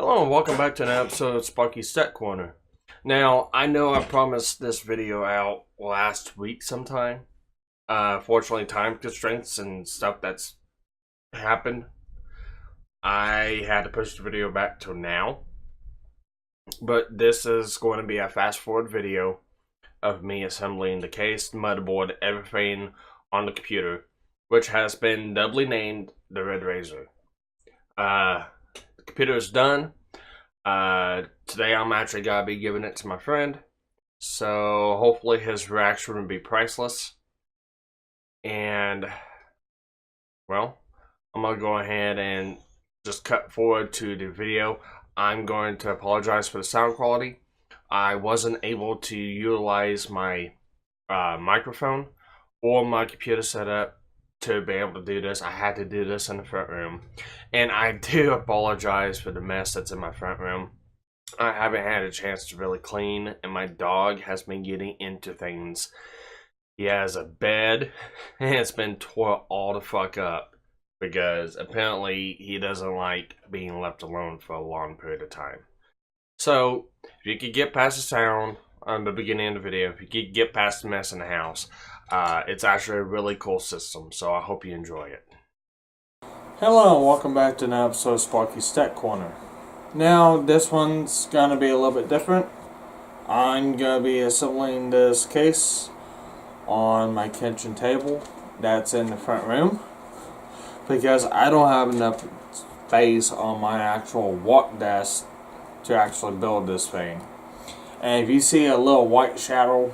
Hello and welcome back to an episode of Sparky's Tech Corner. Now, I know I promised this video out last week sometime. Fortunately, time constraints and stuff that's happened, I had to push the video back till now. But this is going to be a fast forward video of me assembling the case, the motherboard, everything on the computer, which has been doubly named the Red Razer. The computer is done. Today I'm actually gonna be giving it to my friend, so hopefully his reaction will be priceless. And well, I'm gonna go ahead and just cut forward to the video. I'm going to apologize for the sound quality. I wasn't able to utilize my microphone or my computer setup to be able to do this. I had to do this in the front room, and I do apologize for the mess that's in my front room. I haven't had a chance to really clean, and my dog has been getting into things. He has a bed, and it's been tore all the fuck up because apparently he doesn't like being left alone for a long period of time. So if you could get past the sound on the beginning of the video, if you could get past the mess in the house, it's actually a really cool system, so I hope you enjoy it. Hello and welcome back to an episode of Sparky's Tech Corner. Now, this one's going to be a little bit different. I'm going to be assembling this case on my kitchen table that's in the front room because I don't have enough space on my actual work desk to actually build this thing. And if you see a little white shadow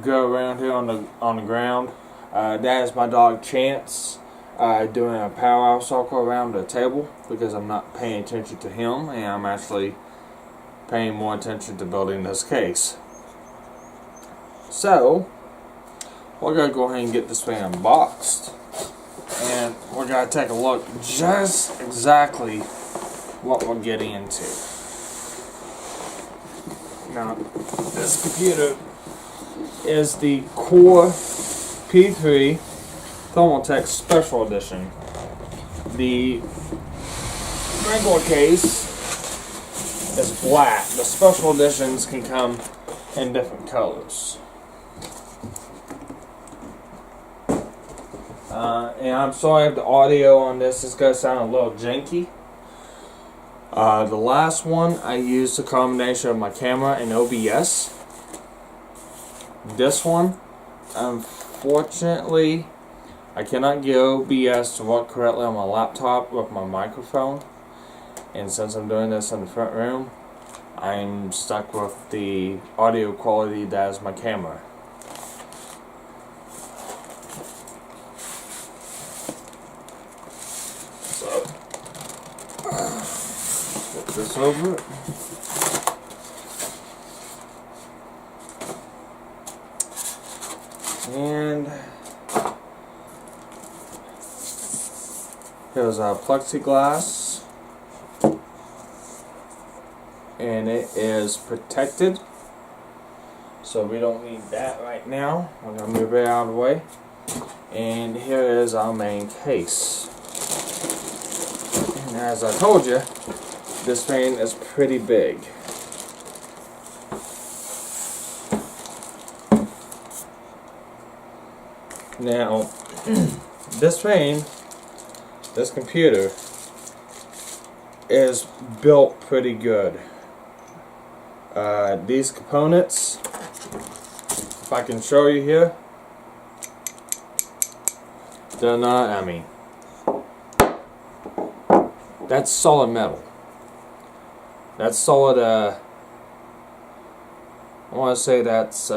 go around here on the ground, that is my dog Chance doing a power circle around the table because I'm not paying attention to him and I'm actually paying more attention to building this case. So we're going to go ahead and get this thing unboxed, and we're going to take a look just exactly what we're getting into. Now, this computer is the Core P3 Thermaltake Special Edition. The regular case is black. The special editions can come in different colors. And I'm sorry if the audio on this is going to sound a little janky. The last one I used a combination of my camera and OBS. This one, unfortunately, I cannot get OBS to work correctly on my laptop with my microphone. And since I'm doing this in the front room, I'm stuck with the audio quality that is my camera. So, flip this over. And here's our plexiglass, and it is protected, so we don't need that right now. We're going to move it out of the way. And here is our main case. And as I told you, this thing is pretty big. Now, this thing, this computer, is built pretty good. These components, if I can show you here, they're not, I mean, that's solid metal. That's solid, I want to say that's,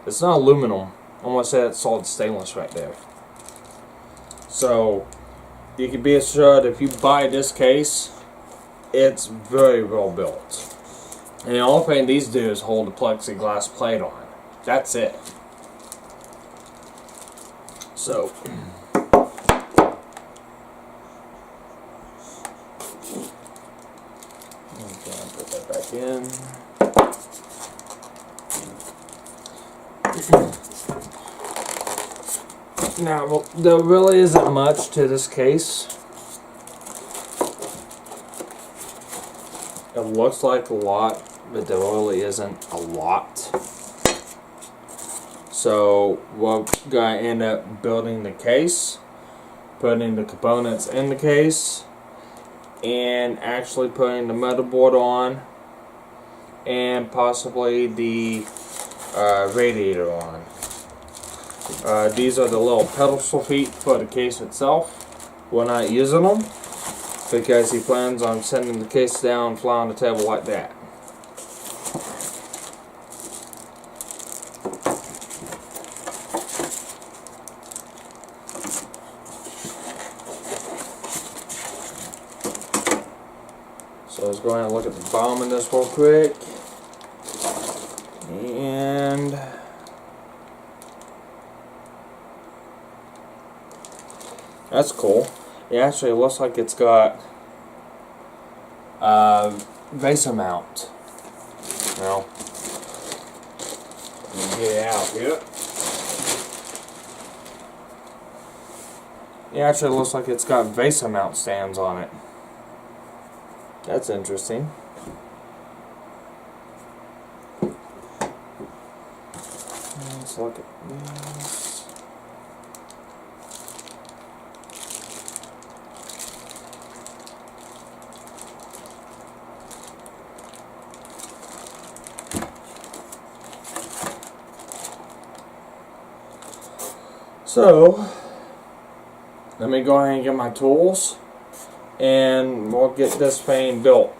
it's not aluminum. I want to say that's solid stainless right there. So you can be assured if you buy this case, it's very well built. And the only thing these do is hold the plexiglass plate on. That's it. So put that back in. Now, there really isn't much to this case. It looks like a lot, but there really isn't a lot. So we're going to end up building the case, putting the components in the case, and actually putting the motherboard on, and possibly the radiator on. These are the little pedestal feet for the case itself. We're not using them because he plans on sending the case down and fly on the table like that. So let's go ahead and look at the bottom of this real quick. And that's cool. It actually looks like it's got a VESA mount. Now, let me get it out here. It actually looks like it's got VESA mount stands on it. That's interesting. Let's look at this. So, let me go ahead and get my tools, and we'll get this thing built.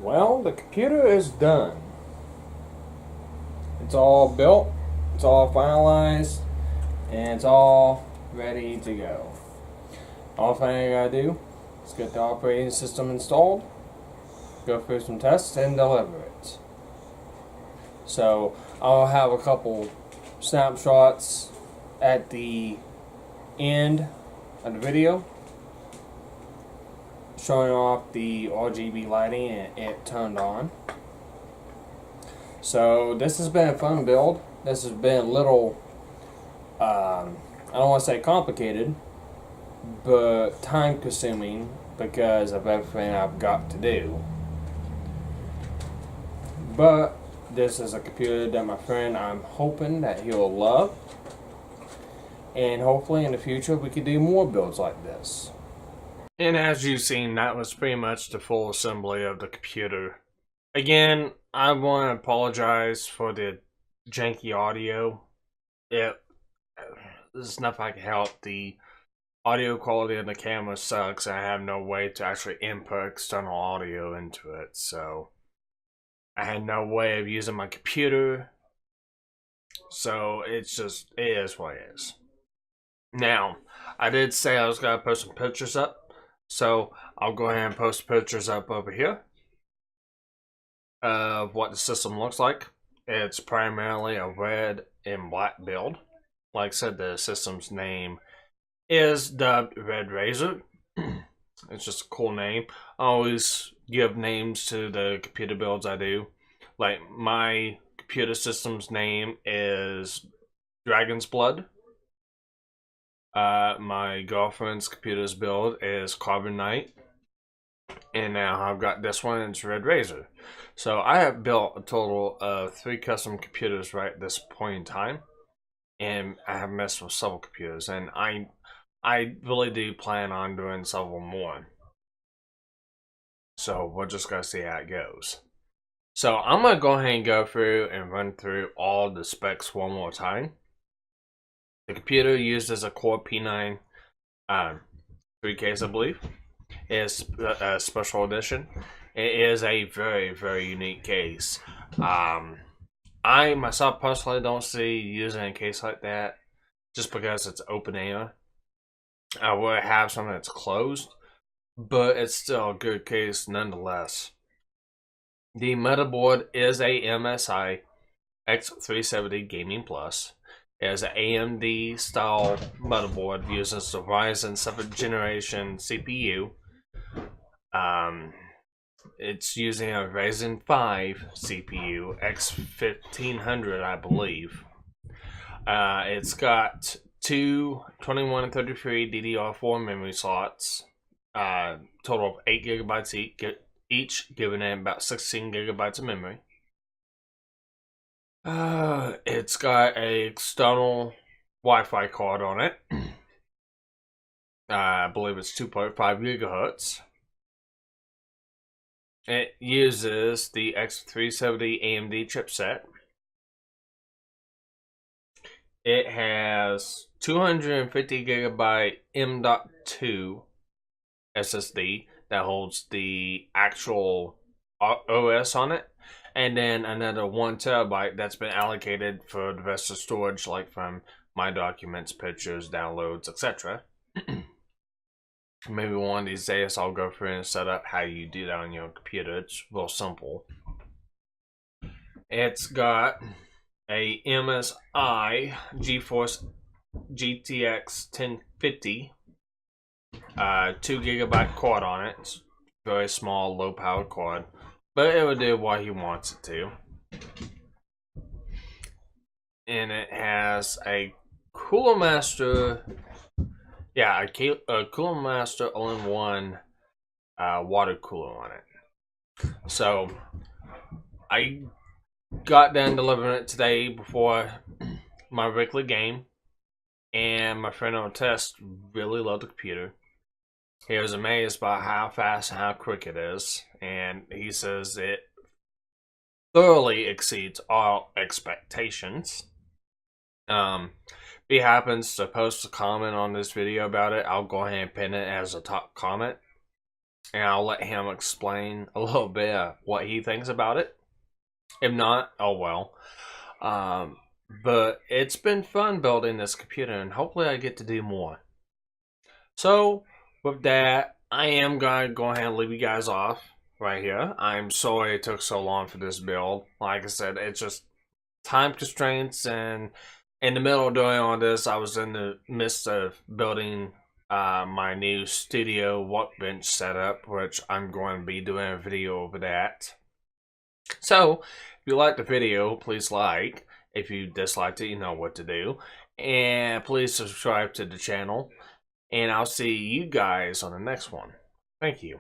Well, the computer is done. It's all built, it's all finalized, and it's all ready to go. All thing I gotta do is get the operating system installed, go through some tests, and deliver it. So I'll have a couple snapshots at the end of the video showing off the RGB lighting and it turned on. So this has been a fun build. This has been a little, I don't want to say complicated, but time consuming because of everything I've got to do. But this is a computer that my friend, I'm hoping that he'll love. And hopefully in the future we could do more builds like this. And as you've seen, that was pretty much the full assembly of the computer. Again, I want to apologize for the janky audio. There's nothing I can help. The audio quality of the camera sucks. I have no way to actually input external audio into it. So I had no way of using my computer. So it is what it is. Now, I did say I was going to post some pictures up. So I'll go ahead and post pictures up over here of what the system looks like. It's primarily a red and black build. Like I said, the system's name is dubbed Red Razer. It's just a cool name. I always give names to the computer builds I do. Like my computer system's name is Dragon's Blood. My girlfriend's computer's build is Carbon Knight. And now I've got this one, it's Red Razer. So I have built a total of 3 custom computers right at this point in time. And I have messed with several computers. And I really do plan on doing several more. So we're just going to see how it goes. So I'm going to go ahead and go through and run through all the specs one more time. The computer uses a Core P9 3 case, I believe. It's a special edition. It is a very, very unique case. I myself personally don't see using a case like that just because it's open air. I would have something that's closed, but it's still a good case nonetheless. The motherboard is a MSI X370 Gaming Plus. It is an AMD style motherboard, uses the Ryzen 7th generation CPU. It's using a Ryzen 5 CPU, X1500 I believe. It's got two 2133 DDR4 memory slots, total of 8 gigabytes each, giving it about 16 gigabytes of memory. It's got a external Wi-Fi card on it. I believe it's 2.5 gigahertz. It uses the X370 AMD chipset. It has 250 gigabyte M.2 SSD that holds the actual OS on it. And then another 1 terabyte that's been allocated for the rest of storage, like from my documents, pictures, downloads, etc. Maybe one of these days I'll go through and set up how you do that on your computer. It's real simple. It's got a MSI GeForce GTX 1050 2 gigabyte card on it. It's very small, low power card, but it will do what he wants it to. And it has a Cooler Master, a Cooler Master all-in-one water cooler on it. So I got done delivering it today before my weekly game, and my friend on test really loved the computer. He was amazed by how fast and how quick it is, and he says it thoroughly exceeds all expectations. If he happens to post a comment on this video about it, I'll go ahead and pin it as a top comment. and I'll let him explain a little bit of what he thinks about it. If not, oh well. Um, but it's been fun building this computer, and hopefully I get to do more. So, with that, I am going to go ahead and leave you guys off right here. I'm sorry it took so long for this build. Like I said, it's just time constraints, and in the middle of doing all this, I was in the midst of building my new studio workbench setup, which I'm going to be doing a video over that. So, if you liked the video, please like. If you disliked it, you know what to do. And please subscribe to the channel. And I'll see you guys on the next one. Thank you.